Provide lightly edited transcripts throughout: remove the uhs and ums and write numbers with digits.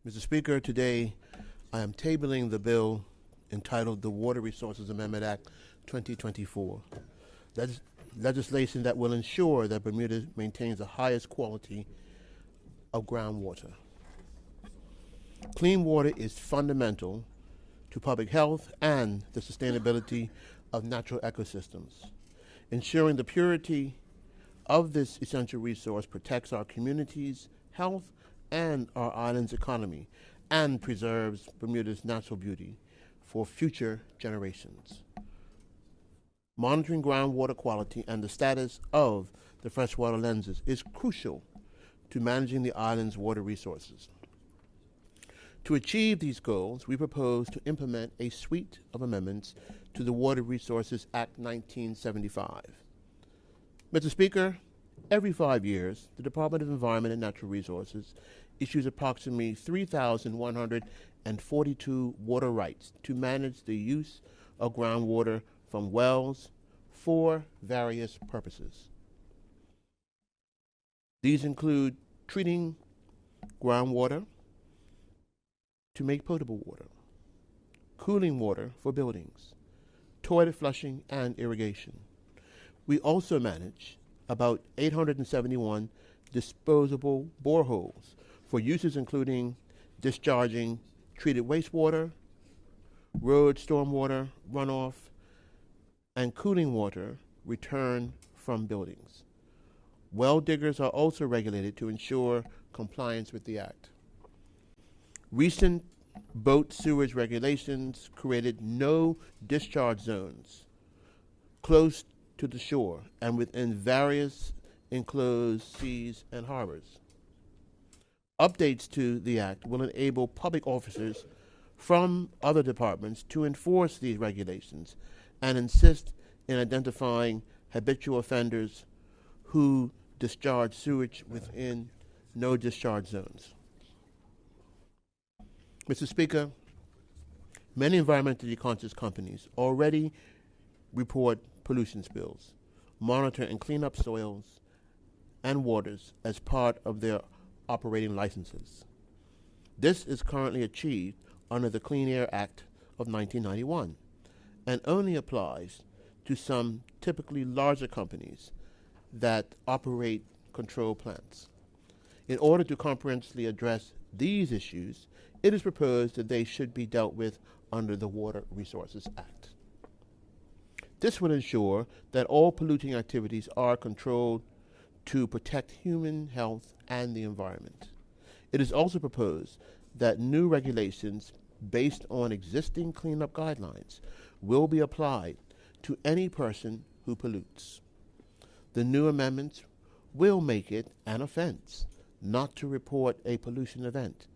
Mr. Speaker, today I am tabling the bill entitled the Water Resources Amendment Act 2024. That is legislation that will ensure that Bermuda maintains the highest quality of groundwater. Clean water is fundamental to public health and the sustainability of natural ecosystems. Ensuring the purity of this essential resource protects our communities' health and our island's economy, and preserves Bermuda's natural beauty for future generations. Monitoring groundwater quality and the status of the freshwater lenses is crucial to managing the island's water resources. To achieve these goals, we propose to implement a suite of amendments to the Water Resources Act 1975. Mr. Speaker, every 5 years, the Department of Environment and Natural Resources issues approximately 3,142 water rights to manage the use of groundwater from wells for various purposes. These include treating groundwater to make potable water, cooling water for buildings, toilet flushing, and irrigation. We also manage about 871 disposable boreholes for uses including discharging treated wastewater, road stormwater runoff, and cooling water returned from buildings. Well diggers are also regulated to ensure compliance with the Act. Recent boat sewage regulations created no discharge zones close to the shore and within various enclosed seas and harbors. Updates to the Act will enable public officers from other departments to enforce these regulations and insist in identifying habitual offenders who discharge sewage within no discharge zones. Mr. Speaker, many environmentally conscious companies already report pollution spills, monitor and clean up soils and waters as part of their operating licenses. This is currently achieved under the Clean Air Act of 1991 and only applies to some typically larger companies that operate control plants. In order to comprehensively address these issues, it is proposed that they should be dealt with under the Water Resources Act. This will ensure that all polluting activities are controlled to protect human health and the environment. It is also proposed that new regulations based on existing cleanup guidelines will be applied to any person who pollutes. The new amendments will make it an offense not to report a pollution event,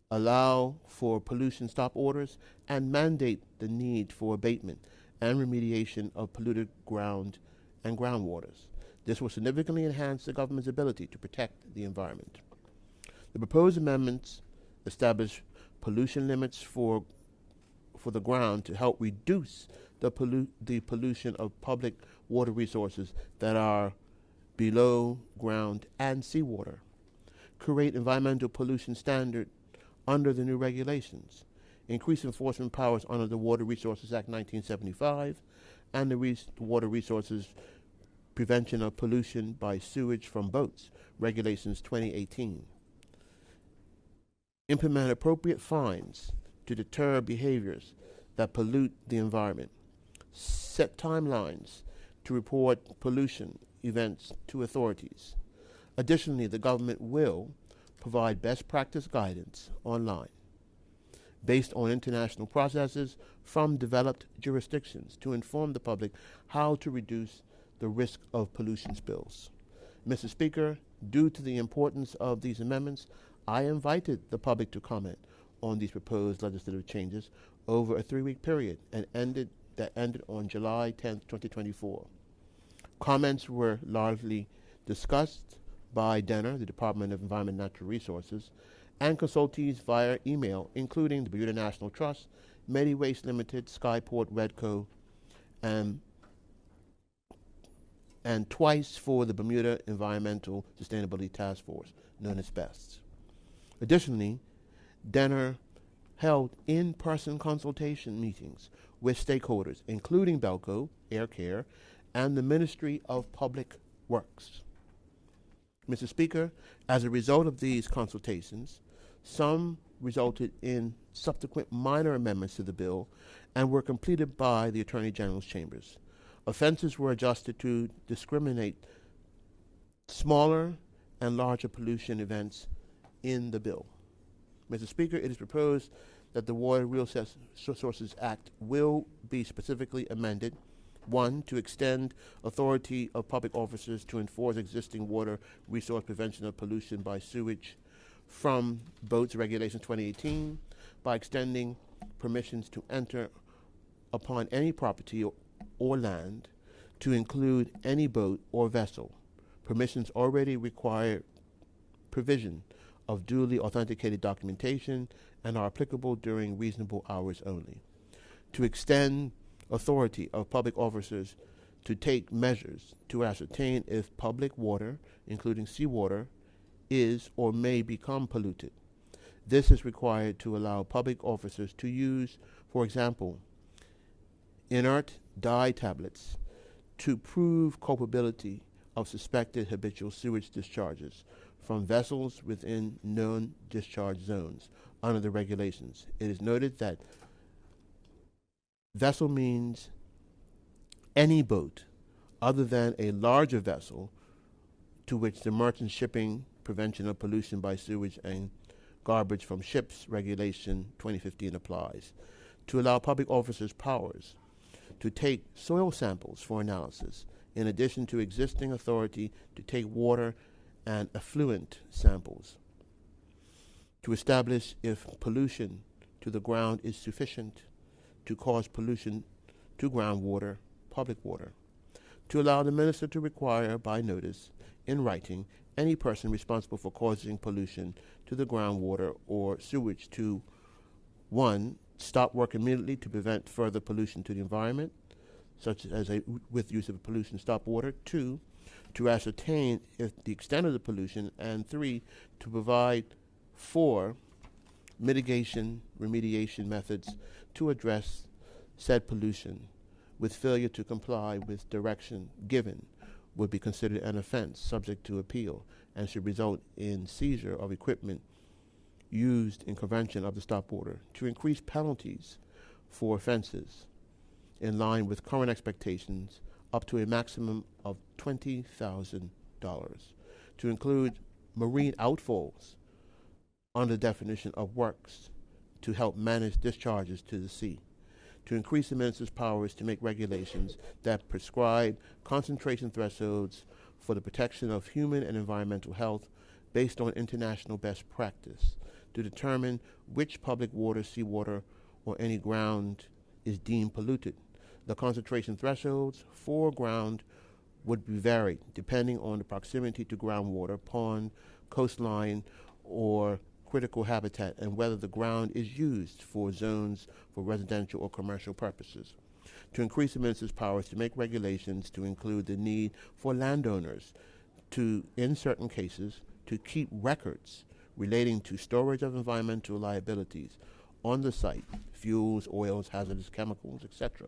allow for pollution stop orders, and mandate the need for abatement and remediation of polluted ground and groundwaters. This will significantly enhance the government's ability to protect the environment. The proposed amendments establish pollution limits for the ground to help reduce the pollution of public water resources that are below ground and seawater, create environmental pollution standard under the new regulations, increase enforcement powers under the Water Resources Act 1975 and the Water Resources Prevention of Pollution by Sewage from Boats, Regulations 2018. Implement appropriate fines to deter behaviors that pollute the environment. Set timelines to report pollution events to authorities. Additionally, the government will provide best practice guidance online based on international processes from developed jurisdictions to inform the public how to reduce the risk of pollution spills. Mr. Speaker, due to the importance of these amendments, I invited the public to comment on these proposed legislative changes over a 3-week period and ended on July 10, 2024. Comments were largely discussed by DENR, the Department of Environment and Natural Resources, and consultees via email, including the Bermuda National Trust, MediWaste Limited, Skyport, Redco, and twice for the Bermuda Environmental Sustainability Task Force, known as BEST. Additionally, Denner held in-person consultation meetings with stakeholders, including Belco, Air Care, and the Ministry of Public Works. Mr. Speaker, as a result of these consultations, some resulted in subsequent minor amendments to the bill and were completed by the Attorney General's chambers. Offenses were adjusted to discriminate smaller and larger pollution events in the bill. Mr. Speaker, it is proposed that the Water Resources Act will be specifically amended. 1, to extend authority of public officers to enforce existing water resource prevention of pollution by sewage from Boats Regulations 2018 by extending permissions to enter upon any property or land to include any boat or vessel. Permissions already require provision of duly authenticated documentation and are applicable during reasonable hours only. To extend authority of public officers to take measures to ascertain if public water, including seawater, is or may become polluted. This is required to allow public officers to use, for example, inert dye tablets to prove culpability of suspected habitual sewage discharges from vessels within known discharge zones under the regulations. It is noted that vessel means any boat other than a larger vessel to which the Merchant Shipping Prevention of Pollution by Sewage and Garbage from Ships Regulation 2015 applies, to allow public officers powers to take soil samples for analysis, in addition to existing authority to take water and effluent samples, to establish if pollution to the ground is sufficient to cause pollution to groundwater, public water, to allow the minister to require by notice in writing any person responsible for causing pollution to the groundwater or sewage to 1, stop work immediately to prevent further pollution to the environment, such as with use of a pollution stop order, 2, to ascertain if the extent of the pollution, and 3, to provide 4, mitigation, remediation methods to address said pollution. With failure to comply with direction given would be considered an offense subject to appeal and should result in seizure of equipment used in contravention of the stop order. To increase penalties for offenses in line with current expectations up to a maximum of $20,000. To include marine outfalls under the definition of works to help manage discharges to the sea. To increase the minister's powers to make regulations that prescribe concentration thresholds for the protection of human and environmental health based on international best practice. To determine which public water, seawater, or any ground is deemed polluted. The concentration thresholds for ground would be varied depending on the proximity to groundwater, pond, coastline, or critical habitat, and whether the ground is used for zones for residential or commercial purposes. To increase the minister's powers to make regulations to include the need for landowners to, in certain cases, to keep records relating to storage of environmental liabilities on the site, fuels, oils, hazardous chemicals, etc.,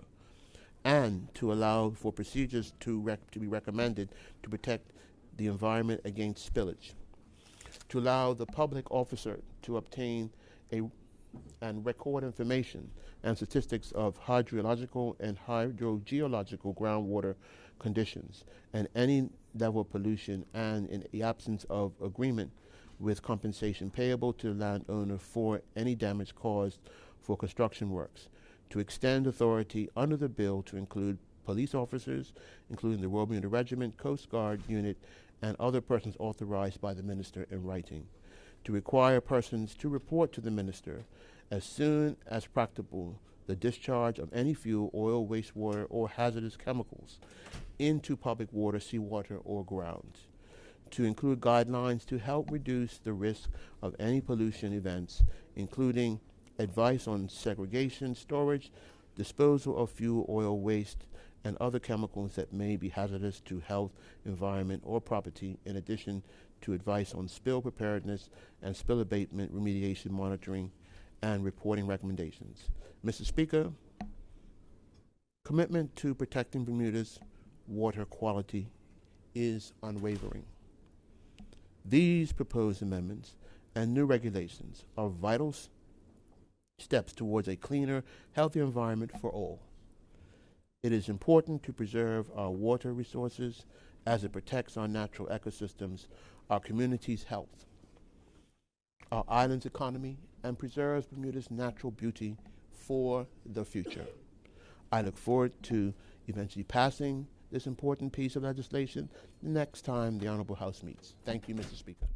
and to allow for procedures to be recommended to protect the environment against spillage. To allow the public officer to obtain and record information and statistics of hydrological and hydrogeological groundwater conditions and any level of pollution, and in the absence of agreement with compensation payable to the landowner for any damage caused for construction works. To extend authority under the bill to include police officers, including the Roban Regiment, Coast Guard unit, and other persons authorized by the minister in writing. To require persons to report to the minister as soon as practicable the discharge of any fuel, oil, wastewater, or hazardous chemicals into public water, seawater, or ground. To include guidelines to help reduce the risk of any pollution events, including advice on segregation, storage, disposal of fuel, oil, waste, and other chemicals that may be hazardous to health, environment, or property, in addition to advice on spill preparedness and spill abatement, remediation, monitoring, and reporting recommendations. Mr. Speaker, commitment to protecting Bermuda's water quality is unwavering. These proposed amendments and new regulations are vital steps towards a cleaner, healthier environment for all. It is important to preserve our water resources as it protects our natural ecosystems, our communities' health, our island's economy, and preserves Bermuda's natural beauty for the future. I look forward to eventually passing this important piece of legislation the next time the Honorable House meets. Thank you, Mr. Speaker.